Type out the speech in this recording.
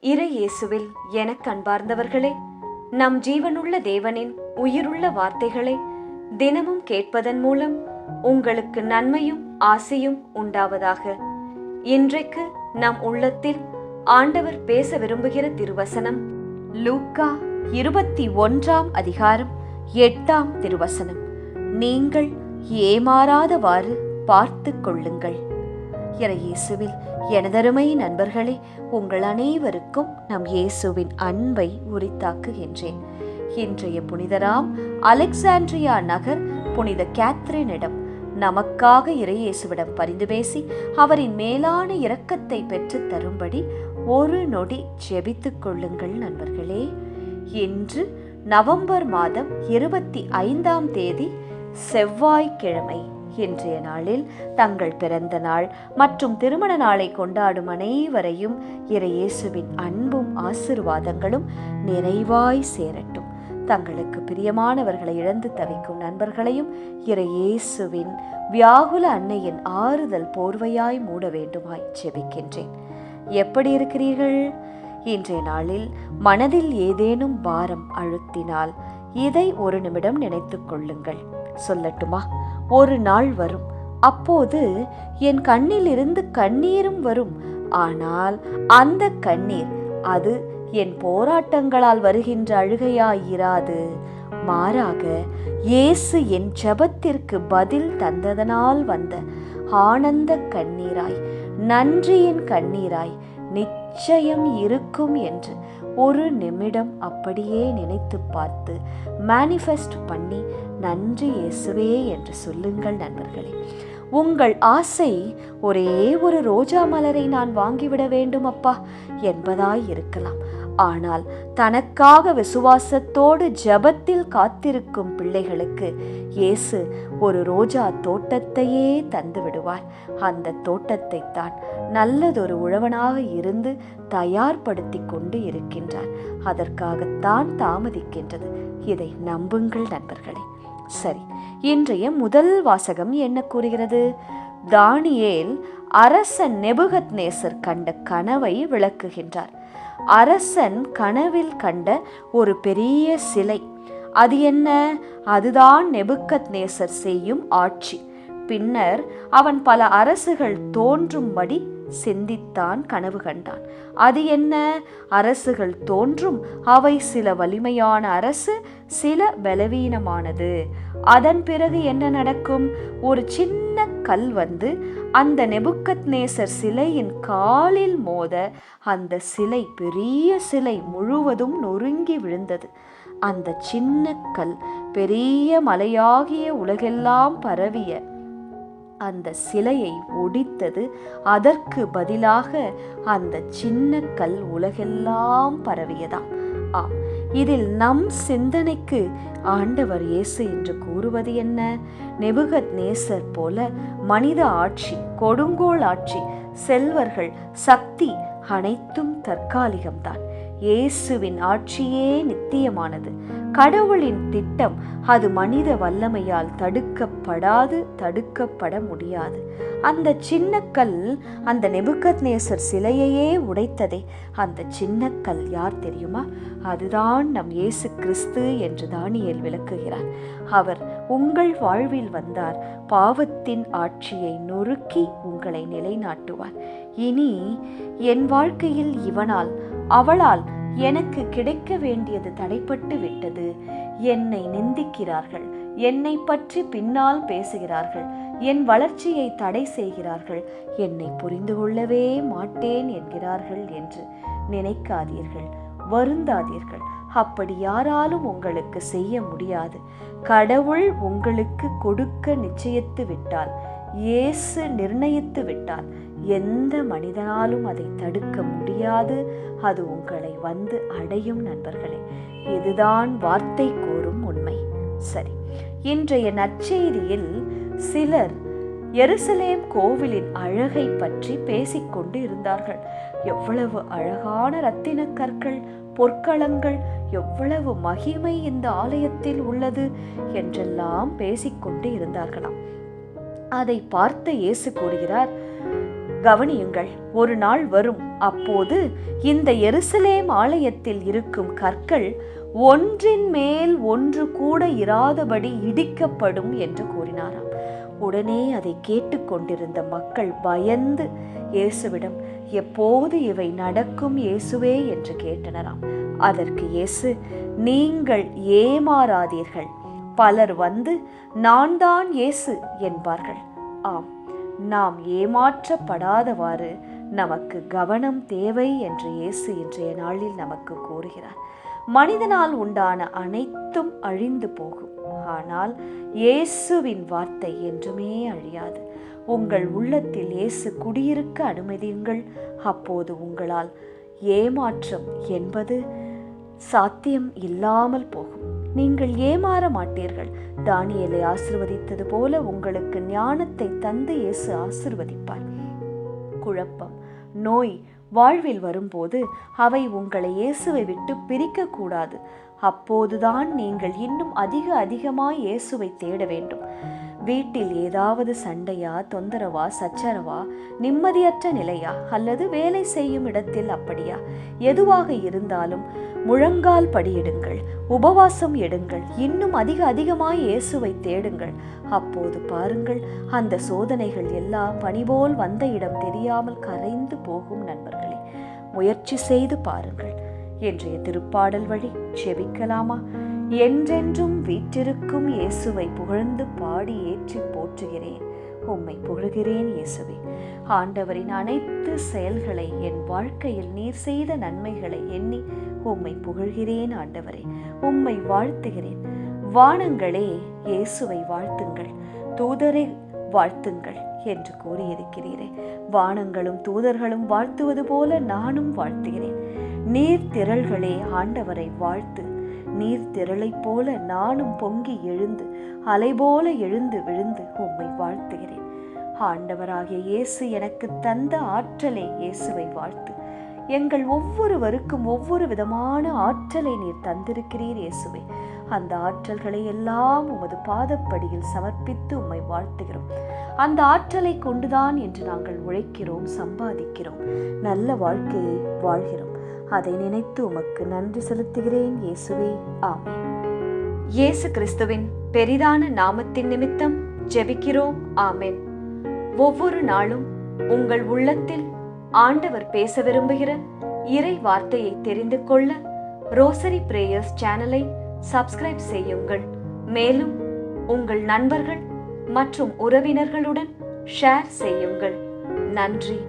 இறை இயேசுவில் எனக் அன்பார்ந்தவர்களே, நம் ஜீவனுள்ள தேவனின் உயிருள்ள வார்த்தைகளை தினமும் கேட்பதன் மூலம் உங்களுக்கு நன்மையும் ஆசையும் உண்டாவதாக. இன்றைக்கு நம் உள்ளத்தில் ஆண்டவர் பேச விரும்புகிற திருவசனம் லூக்கா 21 அதிகாரம் 8 திருவசனம். நீங்கள் ஏமாறாதவாறு பார்த்து கொள்ளுங்கள். இறை இயேசுவில் எனதருமை நண்பர்களே, உங்கள் அனைவருக்கும் நம் இயேசுவின் அன்பை உரித்தாக்குகின்றேன். இன்றைய புனிதராம் அலெக்சாண்ட்ரியா நகர் புனித கேத்ரினிடம் நமக்காக இறை இயேசுவிடம் பரிந்து பேசி அவரின் மேலான இரக்கத்தை பெற்று தரும்படி ஒரு நொடி ஜெபித்துக் கொள்ளுங்கள் நண்பர்களே. இன்று நவம்பர் மாதம் 25 தேதி செவ்வாய்க்கிழமை. இன்றைய நாளில் தங்கள் பிறந்த நாள் மற்றும் திருமண நாளை கொண்டாடும் அனைவரையும் இறை இயேசுவின் அன்பும் ஆசீர்வாதங்களும் நிறைவாய் சேரட்டும். தங்களுக்கு பிரியமானவர்களை இழந்து தவிக்கும் நண்பர்களையும் இறை இயேசுவின் வியாகுல அன்னையின் ஆறுதல் போர்வையாய் மூட வேண்டுமாய் ஜெபிக்கின்றேன். எப்படி இருக்கிறீர்கள்? இன்றைய நாளில் மனதில் ஏதேனும் பாரம் அழுத்தினால் இதை ஒரு நிமிடம் நினைத்துக் கொள்ளுங்கள். சொல்லட்டுமா? ஒரு நாள் வரும், அப்போது என் கண்ணில் இருந்து கண்ணீரும் வரும். ஆனால் அந்த கண்ணீர் அது என் போராட்டங்களால் வருகின்ற அழுகையாயிராது. மாறாக இயேசு என் ஜெபத்திற்கு பதில் தந்ததனால் வந்த ஆனந்த கண்ணீராய், நன்றியின் கண்ணீராய் நிச்சயம் இருக்கும் என்று ஒரு நிமிடம் அப்படியே நினைத்து பார்த்து மேனிஃபெஸ்ட் பண்ணி நன்றி இயேசுவே என்று சொல்லுங்கள் நண்பர்களே. உங்கள் ஆசை ஒரே ஒரு ரோஜா மலரை நான் வாங்கிவிட வேண்டும் அப்பா என்பதாய் இருக்கலாம். ஆனால் தனக்காக விசுவாசத்தோடு ஜெபத்தில் காத்திருக்கும் பிள்ளைகளுக்கு இயேசு ஒரு ரோஜா தோட்டத்தையே தந்து விடுவார். அந்த தோட்டத்தை தான் நல்லதொரு உழவனாக இருந்து தயார்படுத்தி கொண்டு இருக்கின்றார். அதற்காகத்தான் தாமதிக்கின்றது. இதை நம்புங்கள் நண்பர்களே. சரி, இன்றைய முதல் வாசகம் என்ன கூறுகிறது? தானியேல் அரசன் நெபுகத்நேசர் கண்ட கனவை விளக்குகின்றார். அரசன் கனவில் கண்ட ஒரு பெரிய சிலை. அது என்ன? அதுதான் நெபுகத்நேசர் செய்யும் ஆட்சி. பின்னர் அவன் பல அரசுகள் தோன்றும்படி சிந்தித்தான், கனவு கண்டான். அது என்ன? அரசுகள் தோன்றும், அவை சில வலிமையான அரசு, சில பலவீனமானது. அதன் பிறகு என்ன நடக்கும்? ஒரு சின்ன கல் வந்து அந்த நெபுகத்நேசர் சிலையின் காலில் மோத அந்த சிலை, பெரிய சிலை முழுவதும் நொறுங்கி விழுந்தது. அந்த சின்ன கல் பெரிய மலையாகிய உலகெல்லாம் பரவிய அந்த சிலையை ஒடித்தது. அதற்கு பதிலாக அந்த சின்ன கல் உலகெல்லாம் பரவியதாம். ஆம், இதில் நம் சிந்தனைக்கு ஆண்டவர் இயேசு என்று கூறுவது என்ன? நெபுகத்நேசர் போல மனித ஆட்சி, கொடுங்கோல் ஆட்சி, செல்வர்கள், சக்தி அனைத்தும் தற்காலிகம்தான். இயேசுவின் ஆட்சியே நித்தியமானது. கடவுளின் திட்டம் அது மனித வல்லமையால் தடுக்கப்படாது, தடுக்கப்பட முடியாது. அந்த சின்ன கல் அந்த நெபுகத்நேசர் சிலையையே உடைத்ததே. அந்த சின்ன கல் யார் தெரியுமா? அதுதான் நம் இயேசு கிறிஸ்து என்று தானியேல் விளக்குகிறார். அவர் உங்கள் வாழ்வில் வந்தார், பாவத்தின் ஆட்சியை நொறுக்கி உங்களை நிலைநாட்டுவார். இனி என் வாழ்க்கையில் இவனால் அவளால் எனக்கு கிடைக்க வேண்டியது தடைப்பட்டு விட்டது. என்னை நிந்திக்கிறார்கள், என்னை பற்றி பின்னால் பேசுகிறார்கள், என் வளர்ச்சியை தடை செய்கிறார்கள், என்னை புரிந்து கொள்ளவே மாட்டேன் என்கிறார்கள் என்று நினைக்காதீர்கள், வருந்தாதீர்கள். அப்படி யாராலும் உங்களுக்கு செய்ய முடியாது. கடவுள் உங்களுக்கு கொடுக்க நிச்சயித்து விட்டால், இயேசு நிர்ணயித்து விட்டால், எந்த மனிதனாலும் அதை தடுக்க முடியாது. அது உங்களை வந்து அடையும் நண்பர்களே. இதுதான் வார்த்தை கூறும் உண்மை. சரி, இன்றைய நற்செய்தியில் சிலர் எருசலேம் கோவிலின் அழகை பற்றி பேசிக்கொண்டு இருந்தார்கள். எவ்வளவு அழகான இரத்தின கற்கள், பொற்களங்கள், எவ்வளவு மகிமை இந்த ஆலயத்தில் உள்ளது என்றெல்லாம் பேசிக்கொண்டு இருந்தார்களாம். அதை பார்த்த இயேசு கூறுகிறார், கவனியுங்கள், ஒரு நாள் வரும், அப்போது இந்த எருசலேம் ஆலயத்தில் இருக்கும் கற்கள் ஒன்றின் மேல் ஒன்று கூட இராதபடி இடிக்கப்படும் என்று கூறினாராம். உடனே அதை கேட்டுக்கொண்டிருந்த மக்கள் பயந்து இயேசுவிடம், எப்போது இவை நடக்கும் இயேசுவே என்று கேட்டனராம். அதற்கு இயேசு, நீங்கள் ஏமாறாதீர்கள். பலர் வந்து நான் தான் இயேசு என்பார்கள். ஆம், நாம் ஏமாற்றப்படாதவாறு நமக்கு கவனம் தேவை என்று இயேசு இன்றைய நாளில் நமக்கு கூறுகிறார். மனிதனால் உண்டான அனைத்தும் அழிந்து போகும், ஆனால் இயேசுவின் வார்த்தை என்றுமே அழியாது. உங்கள் உள்ளத்தில் இயேசு குடியிருக்க அனுமதியுங்கள். அப்போது உங்களால் ஏமாற்றம் என்பது சாத்தியம் இல்லாமல் போகும். நீங்கள் ஏமாற மாட்டீர்கள். தானியேலை ஆசீர்வதித்தது போல உங்களுக்கு ஞானத்தை தந்து இயேசு ஆசீர்வதிப்பார். குழப்பம், நோய் வாழ்வில் வரும்போது அவை உங்களை இயேசுவை விட்டு பிரிக்க கூடாது. அப்போதுதான் நீங்கள் இன்னும் அதிகமாய் இயேசுவை தேட வேண்டும். வீட்டில் ஏதாவது சண்டையா, தொந்தரவா, சச்சரவா, நிம்மதியற்ற நிலையா, அல்லது வேலை செய்யும் இடத்தில் அப்படியா? எதுவாக இருந்தாலும் முழங்கால் படியிடுங்கள், உபவாசம் எடுங்கள், இன்னும் அதிகமாய் இயேசுவை தேடுங்கள். அப்போது பாருங்கள், அந்த சோதனைகள் எல்லாம் பனிபோல் வந்த இடம் தெரியாமல் கரைந்து போகும். நண்பர்களே, முயற்சி செய்து பாருங்கள். இன்றைய திருப்பாடல் வழி செபிக்கலாமா? என்றென்றும் வீற்றிருக்கும் இயேசுவை புகழ்ந்து பாடி ஏற்றி போற்றுகிறேன். உம்மை புகழ்கிறேன் இயேசுவே. ஆண்டவரின் அனைத்து செயல்களை, என் வாழ்க்கையில் நீர் செய்த நன்மைகளை எண்ணி உம்மை புகழ்கிறேன். ஆண்டவரே, உம்மை வாழ்த்துகிறேன். வானங்களே இயேசுவை வாழ்த்துங்கள், தூதரை வாழ்த்துங்கள் என்று கூறியிருக்கிறீரே. வானங்களும் தூதர்களும் வாழ்த்துவது போல நானும் வாழ்த்துகிறேன். நீர் திரள்களே ஆண்டவரை வாழ்த்து. நீர் திரளைப் போல நானும் பொங்கி எழுந்து, அலை போல எழுந்து விழுந்து உம்மை வாழ்த்துகிறேன். ஆண்டவராகிய இயேசு எனக்கு தந்த ஆற்றலை இயேசுவை வாழ்த்து. எங்கள் ஒவ்வொருவருக்கும் ஒவ்வொரு விதமான ஆற்றலை நீர் தந்திருக்கிறீர் இயேசுவே. அந்த ஆற்றல்களை எல்லாம் உமது பாதப்படியில் சமர்ப்பித்து உம்மை வாழ்த்துகிறோம். அந்த ஆற்றலை கொண்டுதான் இன்று நாங்கள் உழைக்கிறோம், சம்பாதிக்கிறோம், நல்ல வாழ்க்கையை வாழ்கிறோம். அதை நினைத்து உமக்கு நன்றி செலுத்துகிறேன் இயேசுவே. ஆமென். இயேசு கிறிஸ்துவின் பெரிதான நாமத்தின் நிமித்தம் ஜெபிக்கிறோம். ஆமென். ஒவ்வொரு நாளும் உங்கள் உள்ளத்தில் ஆண்டவர் பேச விரும்புகிற இறை வார்த்தையை தெரிந்து கொள்ள ரோசரி பிரேயர்ஸ் சேனலை சப்ஸ்கிரைப் செய்யுங்கள். மேலும் உங்கள் நண்பர்கள் மற்றும் உறவினர்களுடன் ஷேர் செய்யுங்கள். நன்றி.